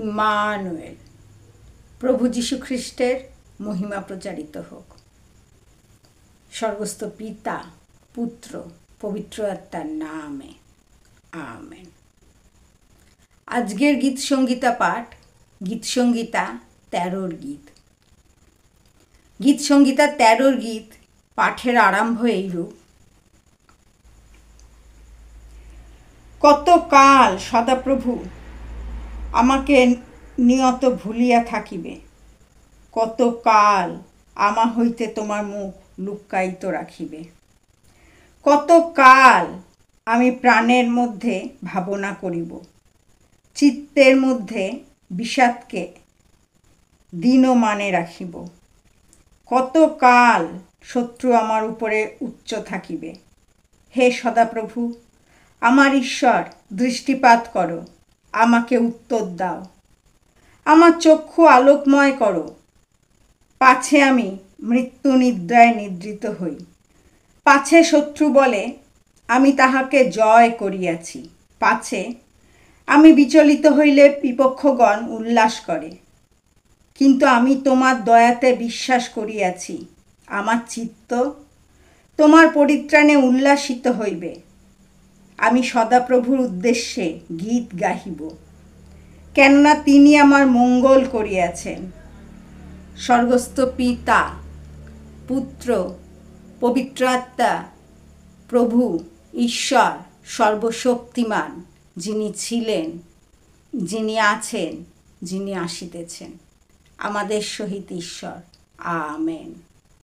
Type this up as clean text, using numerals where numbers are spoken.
Emmanuel. প্রভু যীশু খ্রিস্টের মহিমা প্রচারিত হোক। স্বর্গস্থ পিতা, পুত্র, পবিত্র আত্মার নামে আমেন। আজকের গীত সংগীতা পাঠ গীত সংগীতা 13-র গীত। গীত সংগীতা 13-র গীত পাঠের আরম্ভ এইরূপ। কত কাল সদাপ্রভু আমাকে নিয়ত ভুলিয়া থাকিবে, কত কাল আমা হইতে তোমার মুখ লুকায়িত রাখিবে, কত কাল আমি প্রাণের মধ্যে ভাবনা করিব, চিত্তের মধ্যে বিষাদকে দীনমানে রাখিব, কত কাল শত্রু আমার উপরে উচ্চ থাকিবে। হে সদাপ্রভু, আমার ঈশ্বর, দৃষ্টিপাত করো, আমাকে উত্তর দাও, আমার চক্ষু আলোকময় করো, পাছে আমি মৃত্যু নিদ্রায় নিদ্রিত হই, পাছে শত্রু বলে আমি তাহাকে জয় করিয়াছি, পাছে আমি বিচলিত হইলে বিপক্ষগণ উল্লাস করে, কিন্তু আমি তোমার দয়াতে বিশ্বাস করিয়াছি, আমার চিত্ত তোমার পরিত্রাণে উল্লাসিত হইবে। আমি সদাপ্রভুর উদ্দেশ্যে গীত গাহিব, কেননা তিনি আমার মঙ্গল করিয়াছেন। স্বর্গস্থ পিতা, পুত্র, পবিত্র আত্মা, প্রভু ঈশ্বর সর্বশক্তিমান, যিনি ছিলেন, যিনি আছেন, যিনি আসিতেছেন, আমাদের সহিত ঈশ্বর। আমেন।